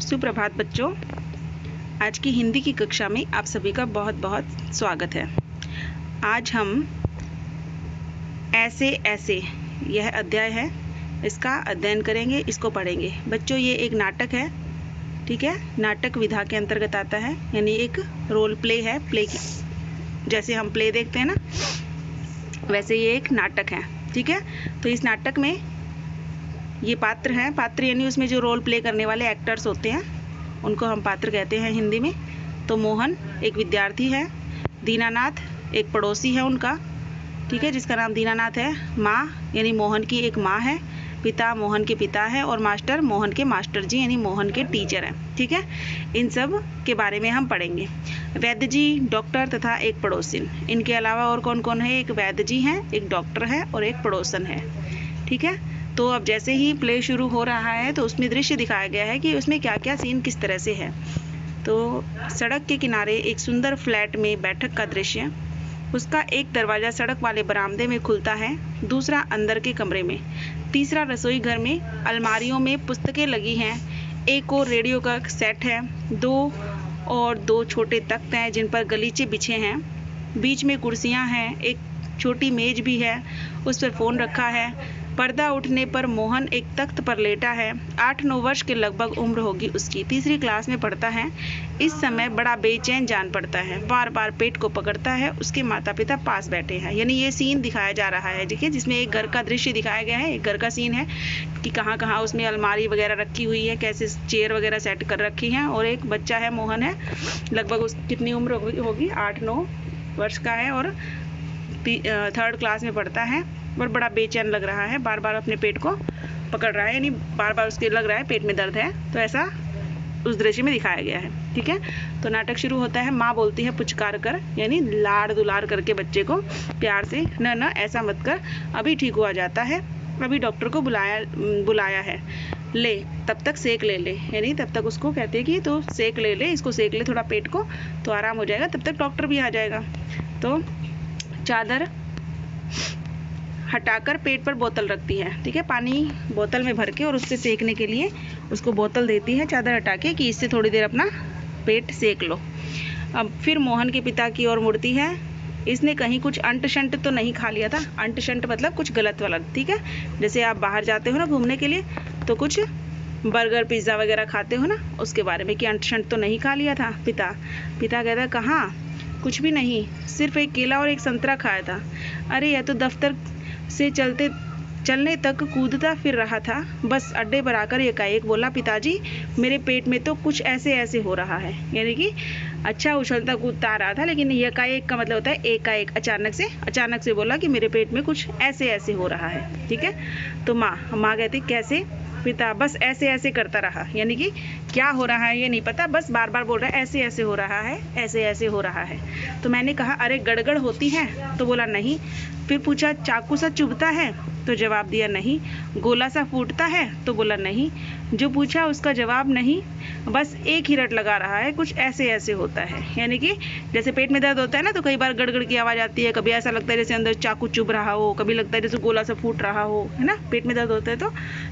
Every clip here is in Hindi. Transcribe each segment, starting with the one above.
सुप्रभात बच्चों, आज की हिंदी की कक्षा में आप सभी का बहुत बहुत स्वागत है। आज हम ऐसे ऐसे यह अध्याय है, इसका अध्ययन करेंगे, इसको पढ़ेंगे। बच्चों, ये एक नाटक है, ठीक है। नाटक विधा के अंतर्गत आता है, यानी एक रोल प्ले है। प्ले की जैसे हम प्ले देखते हैं ना, वैसे ये एक नाटक है, ठीक है। तो इस नाटक में ये पात्र हैं, पात्र यानी उसमें जो रोल प्ले करने वाले एक्टर्स होते हैं उनको हम पात्र कहते हैं हिंदी में। तो मोहन एक विद्यार्थी है, दीनानाथ एक पड़ोसी है उनका, ठीक है, जिसका नाम दीनानाथ है। माँ यानी मोहन की एक माँ है, पिता मोहन के पिता है, और मास्टर मोहन के मास्टर जी यानी मोहन के टीचर हैं, ठीक है। इन सब के बारे में हम पढ़ेंगे। वैद्य जी, डॉक्टर तथा एक पड़ोसिन। इनके अलावा और कौन कौन है? एक वैद्य जी हैं, एक डॉक्टर है और एक पड़ोसन है, ठीक है। तो अब जैसे ही प्ले शुरू हो रहा है तो उसमें दृश्य दिखाया गया है कि उसमें क्या क्या सीन किस तरह से है। तो सड़क के किनारे एक सुंदर फ्लैट में बैठक का दृश्य, उसका एक दरवाज़ा सड़क वाले बरामदे में खुलता है, दूसरा अंदर के कमरे में, तीसरा रसोई घर में अलमारियों में पुस्तकें लगी हैं, एक और रेडियो का सेट है, दो छोटे तख्त हैं जिन पर गलीचे बिछे हैं, बीच में कुर्सियां हैं, एक छोटी मेज भी है, उस पर फ़ोन रखा है। पर्दा उठने पर मोहन एक तख्त पर लेटा है। 8-9 वर्ष के लगभग उम्र होगी उसकी, तीसरी क्लास में पढ़ता है। इस समय बड़ा बेचैन जान पड़ता है, बार बार पेट को पकड़ता है। उसके माता पिता पास बैठे हैं, यानी ये सीन दिखाया जा रहा है, ठीक है, जिसमें एक घर का दृश्य दिखाया गया है। एक घर का सीन है कि कहाँ कहाँ उसमें अलमारी वगैरह रखी हुई है, कैसे चेयर वगैरह सेट कर रखी हैं, और एक बच्चा है, मोहन है, लगभग उस कितनी उम्र होगी, 8-9 वर्ष का है, और 3rd क्लास में पढ़ता है, और बड़ा बेचैन लग रहा है, बार बार अपने पेट को पकड़ रहा है, यानी बार बार उसके लग रहा है पेट में दर्द है। तो ऐसा उस दृश्य में दिखाया गया है, ठीक है। तो नाटक शुरू होता है। माँ बोलती है पुचकार कर, यानी लाड़ दुलार करके बच्चे को प्यार से, न ऐसा मत कर, अभी ठीक हुआ जाता है, अभी डॉक्टर को बुलाया है, ले तब तक सेक ले ले, यानी तब तक उसको कहते हैं कि तो सेक ले ले, इसको सेक ले थोड़ा पेट को, तो आराम हो जाएगा, तब तक डॉक्टर भी आ जाएगा। तो चादर हटाकर पेट पर बोतल रखती है, ठीक है, पानी बोतल में भर के, और उससे सेकने के लिए उसको बोतल देती है चादर हटा के कि इससे थोड़ी देर अपना पेट सेक लो। अब फिर मोहन के पिता की ओर मुड़ती है। इसने कहीं कुछ अंट शंट तो नहीं खा लिया था? अंट शंट मतलब कुछ गलत वाला, ठीक है। जैसे आप बाहर जाते हो ना घूमने के लिए, तो कुछ बर्गर पिज़्ज़ा वगैरह खाते हो ना, उसके बारे में कि अंट शंट तो नहीं खा लिया था? पिता कहता कहाँ, कुछ भी नहीं, सिर्फ एक केला और एक संतरा खाया था। अरे यह तो दफ्तर से चलने तक कूदता फिर रहा था, बस अड्डे पर आकर एकाएक बोला, पिताजी मेरे पेट में तो कुछ ऐसे ऐसे हो रहा है, यानी कि अच्छा उछलता कूदता आ रहा था, लेकिन एकाएक का मतलब होता है एकाएक, अचानक से बोला कि मेरे पेट में कुछ ऐसे ऐसे हो रहा है, ठीक है। तो माँ कहती कैसे? पिता बस ऐसे ऐसे करता रहा, यानी कि क्या हो रहा है ये नहीं पता, बस बार बार बोल रहा है ऐसे ऐसे हो रहा है, ऐसे ऐसे हो रहा है। तो मैंने कहा अरे गड़गड़ होती है? तो बोला नहीं। फिर पूछा चाकू सा चुभता है? तो जवाब दिया नहीं। गोला सा फूटता है? तो बोला नहीं। जो पूछा उसका जवाब नहीं, बस एक ही रट लगा रहा है, कुछ ऐसे ऐसे होता है, यानी कि जैसे पेट में दर्द होता है ना, तो कई बार गड़गड़ की आवाज़ आती है, कभी ऐसा लगता है जैसे अंदर चाकू चुभ रहा हो, कभी लगता है जैसे गोला सा फूट रहा हो, है ना, पेट में दर्द होता है।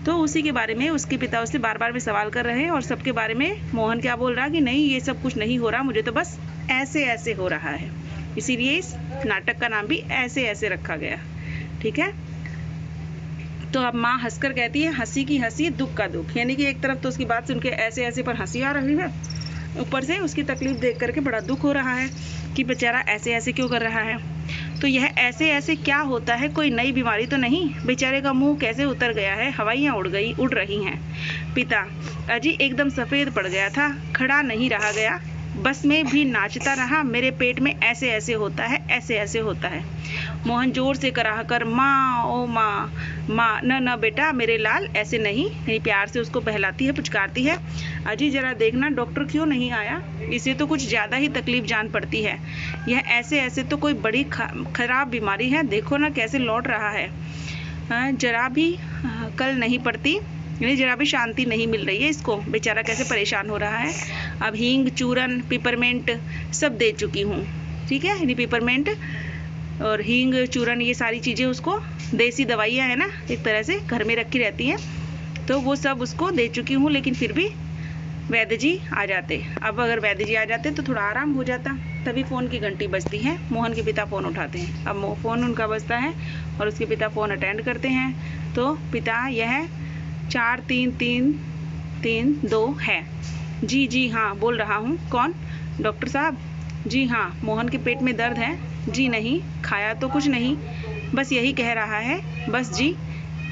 तो उसी के बारे में उसके पिता उससे बार बार में सवाल कर रहे हैं, और सबके बारे में मोहन क्या बोल रहा है कि नहीं ये सब कुछ नहीं हो रहा, मुझे तो बस ऐसे ऐसे हो रहा है। इसीलिए इस नाटक का नाम भी ऐसे ऐसे रखा गया, ठीक है। तो अब माँ हंसकर कहती है हंसी की हंसी दुख का दुख, यानी कि एक तरफ तो उसकी बात सुन के ऐसे ऐसे पर हंसी आ रही है, ऊपर से उसकी तकलीफ देख करके बड़ा दुख हो रहा है कि बेचारा ऐसे ऐसे क्यों कर रहा है। तो यह ऐसे ऐसे क्या होता है? कोई नई बीमारी तो नहीं? बेचारे का मुंह कैसे उतर गया है, हवाइयाँ उड़ रही हैं। पिता अजी एकदम सफ़ेद पड़ गया था, खड़ा नहीं रहा गया, बस में भी नाचता रहा, मेरे पेट में ऐसे ऐसे होता है, ऐसे ऐसे होता है। मोहन जोर से कराह कर माँ ओ माँ, न बेटा मेरे लाल ऐसे नहीं, प्यार से उसको बहलाती है, पुचकारती है। अजी जरा देखना डॉक्टर क्यों नहीं आया, इसे तो कुछ ज़्यादा ही तकलीफ जान पड़ती है, यह ऐसे ऐसे तो कोई बड़ी खराब बीमारी है, देखो ना कैसे लौट रहा है, जरा भी कल नहीं पड़ती, यानी जरा भी शांति नहीं मिल रही है इसको, बेचारा कैसे परेशान हो रहा है। अब हींग चूरन पिपरमेंट सब दे चुकी हूँ, ठीक है, यानी पिपरमेंट और हींग चूरन ये सारी चीज़ें उसको, देसी दवाइयाँ है ना, एक तरह से घर में रखी रहती हैं, तो वो सब उसको दे चुकी हूँ, लेकिन फिर भी वैद्य जी आ जाते। अब अगर वैद्य जी आ जाते तो थोड़ा आराम हो जाता। तभी फ़ोन की घंटी बजती है। मोहन के पिता फ़ोन उठाते हैं। अब फ़ोन उनका बजता है और उसके पिता फ़ोन अटेंड करते हैं। तो पिता, यह 433332 है। जी जी हाँ, बोल रहा हूँ। कौन? डॉक्टर साहब। जी हाँ। मोहन के पेट में दर्द है? जी नहीं। खाया तो कुछ नहीं, बस यही कह रहा है। बस जी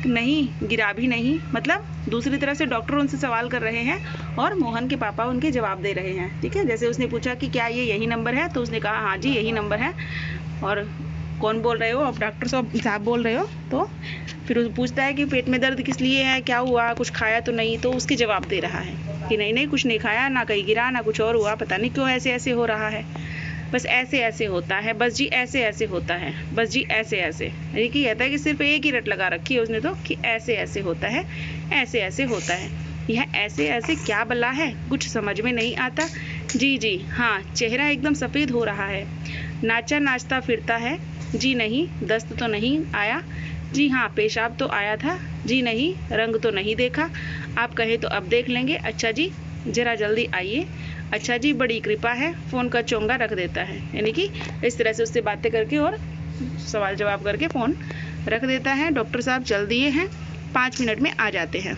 नहीं, गिरा भी नहीं। मतलब दूसरी तरफ से डॉक्टर उनसे सवाल कर रहे हैं और मोहन के पापा उनके जवाब दे रहे हैं। ठीक है, जैसे उसने पूछा कि क्या ये यही नंबर है, तो उसने कहा हाँ जी यही नंबर है। और कौन बोल रहे हो? अब डॉक्टर साहब बोल रहे हो। तो फिर वो पूछता है कि पेट में दर्द किस लिए है, क्या हुआ, कुछ खाया तो नहीं? तो उसके जवाब दे रहा है कि नहीं नहीं, कुछ नहीं खाया, ना कहीं गिरा, ना कुछ और हुआ, पता नहीं क्यों ऐसे ऐसे हो रहा है, बस ऐसे ऐसे होता है, बस जी ऐसे ऐसे होता है, बस जी ऐसे ऐसे। ये कि कहता है कि सिर्फ एक ही रट लगा रखी है उसने तो, कि ऐसे ऐसे होता है, ऐसे ऐसे होता है। यह ऐसे ऐसे क्या बला है, कुछ समझ में नहीं आता। जी जी हाँ, चेहरा एकदम सफ़ेद हो रहा है। नाचा नाचता फिरता है? जी नहीं। दस्त तो नहीं आया? जी हाँ। पेशाब तो आया था? जी नहीं। रंग तो नहीं देखा? आप कहे तो अब देख लेंगे। अच्छा जी, ज़रा जल्दी आइए। अच्छा जी, बड़ी कृपा है। फ़ोन का चोंगा रख देता है, यानी कि इस तरह से उससे बातें करके और सवाल जवाब करके फ़ोन रख देता है। डॉक्टर साहब चल दिए हैं, 5 मिनट में आ जाते हैं।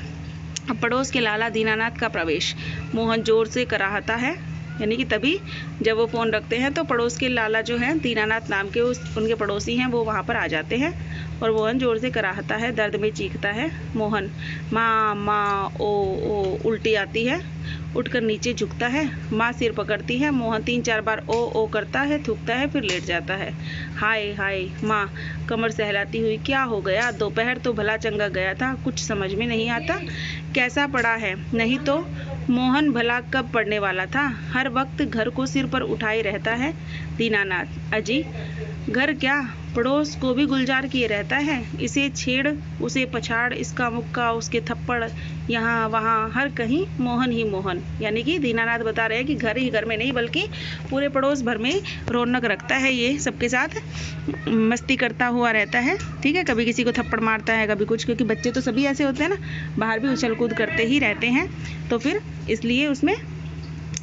अब पड़ोस के लाला दीनानाथ का प्रवेश। मोहन जोर से कराहता है, यानी कि तभी जब वो फ़ोन रखते हैं तो पड़ोस के लाला जो हैं, दीनानाथ नाम के उनके पड़ोसी हैं, वो वहाँ पर आ जाते हैं और मोहन जोर से कराहता है, दर्द में चीखता है। मोहन माँ माँ ओ, उल्टी आती है, उठकर नीचे झुकता है। माँ सिर पकड़ती है। मोहन 3-4 बार ओ करता है, थूकता है, फिर लेट जाता है। हाय हाय। माँ कमर सहलाती हुई, क्या हो गया? दोपहर तो भला चंगा गया था, कुछ समझ में नहीं आता। कैसा पड़ा है? नहीं तो मोहन भला कब पढ़ने वाला था, हर वक्त घर को सिर पर उठाए रहता है। दीनानाथ, अजी घर क्या, पड़ोस को भी गुलजार किए रहता है। इसे छेड़, उसे पछाड़, इसका मुक्का, उसके थप्पड़, यहाँ वहाँ हर कहीं मोहन ही मोहन। यानी कि दीनानाथ बता रहे हैं कि घर ही घर में नहीं बल्कि पूरे पड़ोस भर में रौनक रखता है, ये सबके साथ मस्ती करता हुआ रहता है। ठीक है, कभी किसी को थप्पड़ मारता है, कभी कुछ, क्योंकि बच्चे तो सभी ऐसे होते हैं ना, बाहर भी उछल कूद करते ही रहते हैं। तो फिर इसलिए उसमें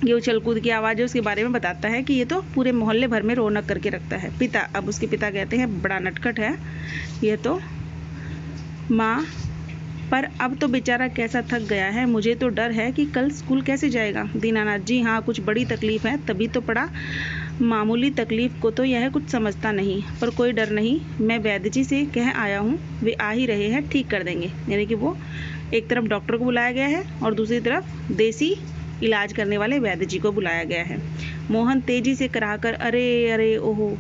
ये उछल कूद की आवाज़ है, उसके बारे में बताता है कि ये तो पूरे मोहल्ले भर में रौनक करके रखता है। पिता, अब उसके पिता कहते हैं बड़ा नटखट है ये तो। माँ, पर अब तो बेचारा कैसा थक गया है, मुझे तो डर है कि कल स्कूल कैसे जाएगा। दीनानाथ, जी हाँ, कुछ बड़ी तकलीफ है, तभी तो पड़ा। मामूली तकलीफ को तो यह कुछ समझता नहीं, पर कोई डर नहीं, मैं वैद्य जी से कह आया हूँ, वे आ ही रहे हैं, ठीक कर देंगे। यानी कि वो एक तरफ डॉक्टर को बुलाया गया है और दूसरी तरफ देसी इलाज करने वाले वैद्य जी को बुलाया गया है। मोहन तेजी से कराकर, अरे अरे ओहो।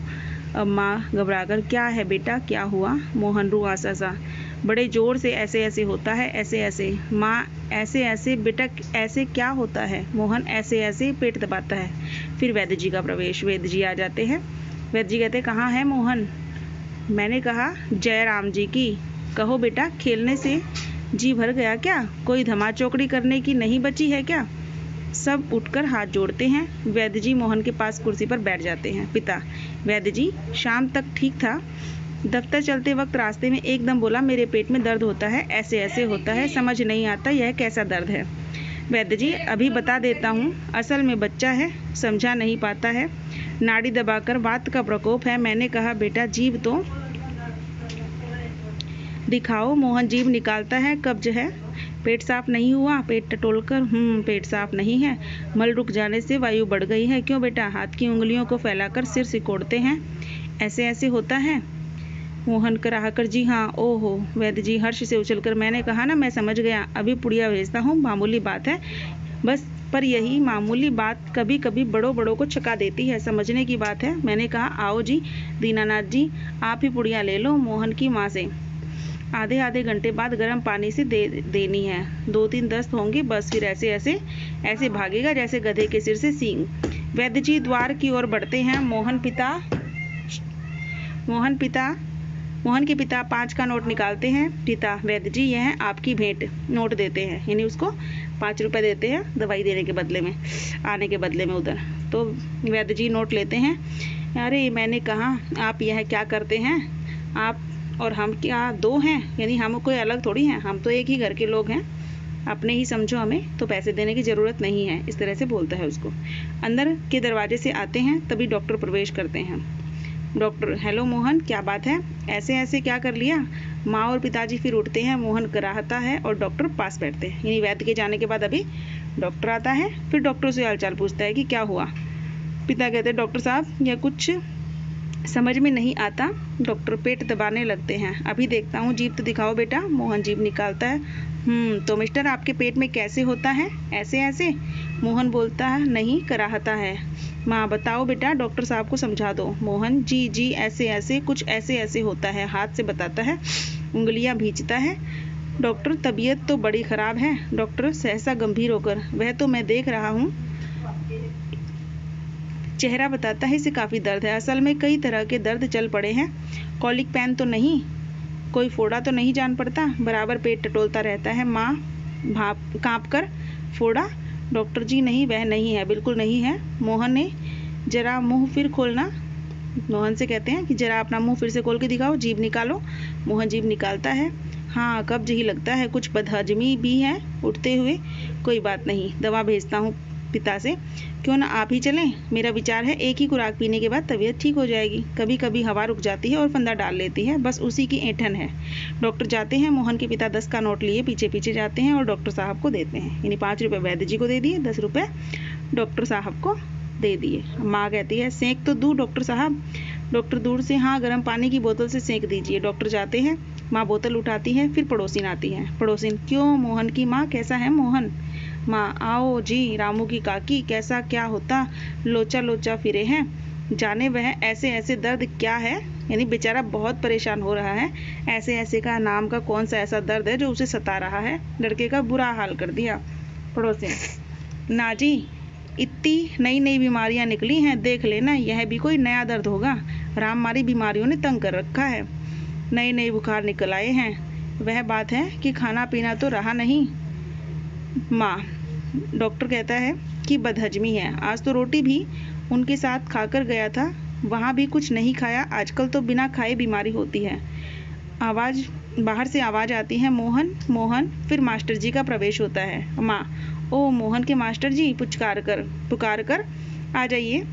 अब माँ घबराकर, क्या है बेटा, क्या हुआ? मोहन रुआसा सा, बड़े जोर से ऐसे ऐसे होता है, ऐसे ऐसे। माँ, ऐसे ऐसे बेटा, ऐसे क्या होता है? मोहन, ऐसे ऐसे पेट दबाता है। फिर वैद्य जी का प्रवेश। वैद्य जी आ जाते हैं। वैद्य जी कहते हैं, कहाँ है मोहन? मैंने कहा जयराम जी की। कहो बेटा, खेलने से जी भर गया क्या? कोई धमा चौकड़ी करने की नहीं बची है क्या? सब उठकर हाथ जोड़ते हैं। वैद्य जी मोहन के पास कुर्सी पर बैठ जाते हैं। पिता, वैद्य जी शाम तक ठीक था, दफ्तर चलते वक्त रास्ते में एकदम बोला मेरे पेट में दर्द होता है, ऐसे ऐसे होता है, समझ नहीं आता यह कैसा दर्द है। वैद्य जी, अभी बता देता हूँ, असल में बच्चा है, समझा नहीं पाता है, नाड़ी दबाकर वात का प्रकोप है। मैंने कहा बेटा जीभ तो दिखाओ। मोहन जीभ निकालता है। कब्ज है, पेट साफ नहीं हुआ। पेट टटोलकर, पेट साफ नहीं है, मल रुक जाने से वायु बढ़ गई है। क्यों बेटा? हाथ की उंगलियों को फैलाकर सिर सिकोड़ते हैं, ऐसे ऐसे होता है। मोहन कराहकर, जी हाँ। ओहो। वैद्य जी हर्ष से उछलकर, मैंने कहा ना, मैं समझ गया, अभी पुड़िया भेजता हूँ, मामूली बात है बस। पर यही मामूली बात कभी कभी बड़ों बड़ों को छका देती है, समझने की बात है। मैंने कहा आओ जी दीनानाथ जी, आप ही पुड़िया ले लो मोहन की माँ से, आधे आधे घंटे बाद गर्म पानी से देनी है। 2-3 दस्त होंगे बस, फिर ऐसे ऐसे ऐसे भागेगा जैसे गधे के सिर से सींग। वैद्य जी द्वार की ओर बढ़ते हैं। मोहन के पिता 5 का नोट निकालते हैं। पिता, वैद्य जी यह है आपकी भेंट। नोट देते हैं, यानी उसको 5 रुपये देते हैं दवाई देने के बदले में, आने के बदले में उधर। तो वैद्य जी नोट लेते हैं। अरे मैंने कहा आप यह क्या करते हैं? आप और हम क्या दो हैं? यानी हम कोई अलग थोड़ी हैं, हम तो एक ही घर के लोग हैं। अपने ही समझो हमें, तो पैसे देने की ज़रूरत नहीं है, इस तरह से बोलता है उसको। अंदर के दरवाजे से आते हैं, तभी डॉक्टर प्रवेश करते हैं। डॉक्टर, हेलो मोहन, क्या बात है, ऐसे ऐसे क्या कर लिया? माँ और पिताजी फिर उठते हैं, मोहन कराहता है और डॉक्टर पास बैठते हैं। यानी वैद्य के जाने के बाद अभी डॉक्टर आता है, फिर डॉक्टर से हालचाल पूछता है कि क्या हुआ। पिता कहते हैं, डॉक्टर साहब यह कुछ समझ में नहीं आता। डॉक्टर पेट दबाने लगते हैं। अभी देखता हूँ, जीभ तो दिखाओ बेटा। मोहन जीभ निकालता है। तो मिस्टर आपके पेट में कैसे होता है? ऐसे ऐसे? मोहन बोलता है, नहीं, कराहता है। माँ, बताओ बेटा, डॉक्टर साहब को समझा दो। मोहन, जी जी, ऐसे ऐसे, कुछ ऐसे ऐसे होता है। हाथ से बताता है, उंगलियां भींचता है। डॉक्टर, तबीयत तो बड़ी खराब है। डॉक्टर सहसा गंभीर होकर, वह तो मैं देख रहा हूँ। चेहरा बताता है, इसे काफ़ी दर्द है। असल में कई तरह के दर्द चल पड़े हैं। कॉलिक पेन तो नहीं, कोई फोड़ा तो नहीं जान पड़ता? बराबर पेट टटोलता रहता है। माँ काँप कर, फोड़ा? डॉक्टर जी, नहीं, वह नहीं है, बिल्कुल नहीं है। मोहन ने, जरा मुंह फिर खोलना। मोहन से कहते हैं कि जरा अपना मुंह फिर से खोल के दिखाओ, जीभ निकालो। मोहन जीभ निकालता है। हाँ, कब्ज ही लगता है, कुछ बदहजमी भी है। उठते हुए, कोई बात नहीं, दवा भेजता हूँ पिता से। क्यों ना आप ही चलें? मेरा विचार है एक ही खुराक पीने के बाद तबीयत ठीक हो जाएगी। कभी कभी हवा रुक जाती है और फंदा डाल लेती है, बस उसी की ऐंठन है। डॉक्टर जाते हैं। मोहन के पिता 10 का नोट लिए पीछे पीछे जाते हैं और डॉक्टर साहब को देते हैं। यानी 5 रुपये वैद्य जी को दे दिए, 10 रुपये डॉक्टर साहब को दे दिए। माँ कहती है, सेंक तो दूँ डॉक्टर साहब? डॉक्टर दूर से, हाँ, गर्म पानी की बोतल से सेंक दीजिए। डॉक्टर जाते हैं। माँ बोतल उठाती है। फिर पड़ोसिन आती है। पड़ोसिन, क्यों मोहन की माँ, कैसा है मोहन? माँ, आओ जी, रामू की काकी, कैसा क्या होता? लोचा लोचा फिरे हैं, जाने वह ऐसे ऐसे दर्द क्या है? यानी बेचारा बहुत परेशान हो रहा है। ऐसे ऐसे का नाम का कौन सा ऐसा दर्द है जो उसे सता रहा है? लड़के का बुरा हाल कर दिया। पड़ोसिन, ना जी, इतनी नई नई बीमारियां निकली हैं, देख लेना, यह भी कोई नया दर्द होगा। राममारी बीमारियों ने तंग कर रखा है, नए नए बुखार निकल आए हैं। वह बात है कि खाना पीना तो रहा नहीं। माँ, डॉक्टर कहता है कि बदहजमी है। आज तो रोटी भी उनके साथ खाकर गया था, वहाँ भी कुछ नहीं खाया। आजकल तो बिना खाए बीमारी होती है। आवाज़, बाहर से आवाज़ आती है, मोहन मोहन। फिर मास्टर जी का प्रवेश होता है। माँ, ओ मोहन के मास्टर जी, पुकार कर आ जाइए।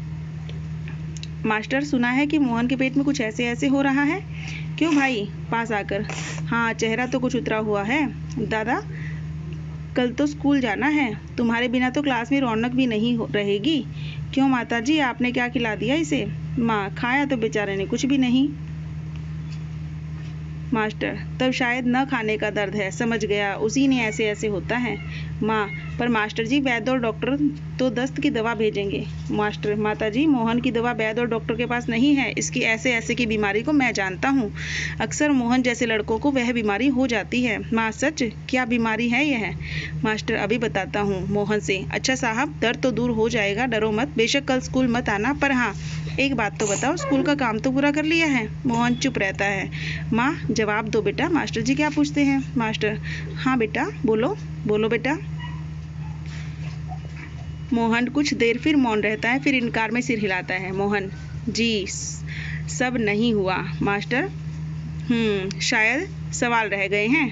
मास्टर, सुना है कि मोहन के पेट में कुछ ऐसे ऐसे हो रहा है। क्यों भाई? पास आकर, हाँ, चेहरा तो कुछ उतरा हुआ है। दादा, कल तो स्कूल जाना है, तुम्हारे बिना तो क्लास में रौनक भी नहीं रहेगी। क्यों माताजी, आपने क्या खिला दिया इसे? माँ, खाया तो बेचारे ने कुछ भी नहीं। मास्टर, तब शायद न खाने का दर्द है, समझ गया, उसी ने ऐसे ऐसे होता है। माँ, पर मास्टर जी, वैद्य और डॉक्टर तो दस्त की दवा भेजेंगे। मास्टर, माताजी, मोहन की दवा वैद्य और डॉक्टर के पास नहीं है। इसकी ऐसे ऐसे की बीमारी को मैं जानता हूँ। अक्सर मोहन जैसे लड़कों को वह बीमारी हो जाती है। माँ, सच? क्या बीमारी है यह? मास्टर, अभी बताता हूँ मोहन से। अच्छा साहब, दर्द तो दूर हो जाएगा, डरो मत। बेशक कल स्कूल मत आना, पर हाँ, एक बात तो बताओ, स्कूल का काम तो पूरा कर लिया है? मोहन चुप रहता है। माँ, जवाब दो बेटा, मास्टर जी क्या पूछते हैं? मास्टर, हाँ बेटा, बोलो बोलो बेटा। मोहन कुछ देर फिर मौन रहता है, फिर इनकार में सिर हिलाता है। मोहन, जी, सब नहीं हुआ। मास्टर, शायद सवाल रह गए हैं।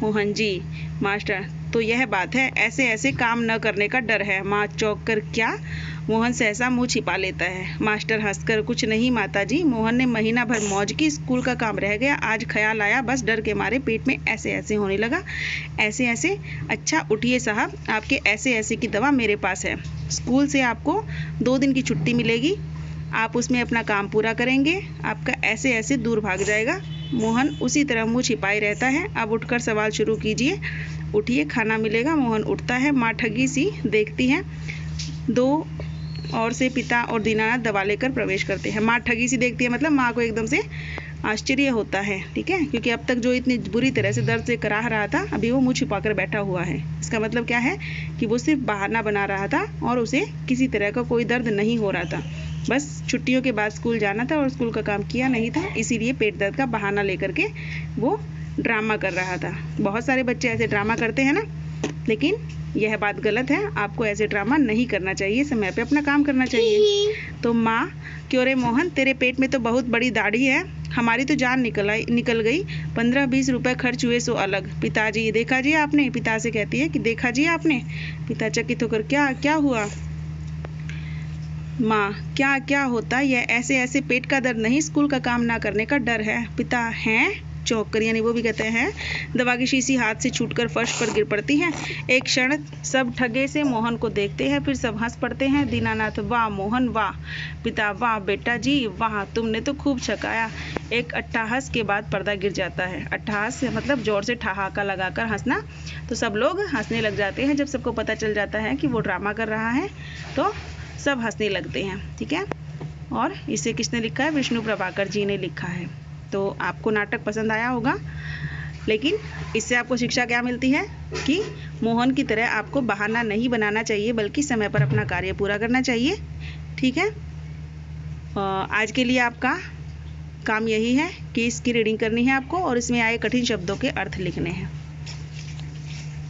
मोहन, जी। मास्टर, तो यह बात है, ऐसे ऐसे काम न करने का डर है। माँ चौंक कर, क्या? मोहन सहसा मुंह छिपा लेता है। मास्टर हंसकर, कुछ नहीं माताजी, मोहन ने महीना भर मौज की, स्कूल का काम रह गया, आज ख्याल आया, बस डर के मारे पेट में ऐसे ऐसे होने लगा। ऐसे ऐसे? अच्छा, उठिए साहब, आपके ऐसे ऐसे की दवा मेरे पास है। स्कूल से आपको 2 दिन की छुट्टी मिलेगी, आप उसमें अपना काम पूरा करेंगे, आपका ऐसे ऐसे दूर भाग जाएगा। मोहन उसी तरह मुंह छिपाए रहता है। अब उठकर सवाल शुरू कीजिए। उठिए, खाना मिलेगा। मोहन उठता है। माँ ठगी सी देखती है। 2 और से पिता और दीनानाथ दवा लेकर प्रवेश करते हैं। माँ ठगी सी देखती है, मतलब माँ को एकदम से आश्चर्य होता है, ठीक है, क्योंकि अब तक जो इतनी बुरी तरह से दर्द से कराह रहा था, अभी वो मुँह छिपाकर बैठा हुआ है। इसका मतलब क्या है कि वो सिर्फ बहाना बना रहा था और उसे किसी तरह का कोई दर्द नहीं हो रहा था। बस छुट्टियों के बाद स्कूल जाना था और स्कूल का काम किया नहीं था, इसीलिए पेट दर्द का बहाना लेकर के वो ड्रामा कर रहा था। बहुत सारे बच्चे ऐसे ड्रामा करते हैं ना, लेकिन यह बात गलत है, आपको ऐसे ड्रामा नहीं करना चाहिए, समय पे अपना काम करना चाहिए। तो माँ, क्यों रे मोहन, तेरे पेट में तो बहुत बड़ी दाढ़ी है, हमारी तो जान निकल गई, 15-20 रुपए खर्च हुए सो अलग। पिताजी, देखा जी आपने, पिता से कहती है कि देखा जी आपने। पिता चकित होकर, क्या क्या हुआ? माँ, क्या क्या होता, यह ऐसे ऐसे पेट का दर्द नहीं, स्कूल का काम ना करने का डर है। पिता, हैं? चौंक कर, यानी वो भी कहते हैं। दवा की शीशी हाथ से छूटकर फर्श पर गिर पड़ती है। एक क्षण सब ठगे से मोहन को देखते हैं, फिर सब हंस पड़ते हैं। दीनानाथ, वाह मोहन वाह। पिता, वाह बेटा जी वाह, तुमने तो खूब छकाया। एक अट्टहास के बाद पर्दा गिर जाता है। अट्टहास मतलब जोर से ठहाका लगाकर हंसना। तो सब लोग हंसने लग जाते हैं। जब सबको पता चल जाता है कि वो ड्रामा कर रहा है तो सब हंसने लगते हैं। ठीक है, और इसे किसने लिखा है? विष्णु प्रभाकर जी ने लिखा है। तो आपको नाटक पसंद आया होगा, लेकिन इससे आपको शिक्षा क्या मिलती है कि मोहन की तरह आपको बहाना नहीं बनाना चाहिए, बल्कि समय पर अपना कार्य पूरा करना चाहिए। ठीक है, आज के लिए आपका काम यही है कि इसकी रीडिंग करनी है आपको और इसमें आए कठिन शब्दों के अर्थ लिखने हैं।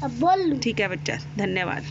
अब बोल। ठीक है बच्चा, धन्यवाद।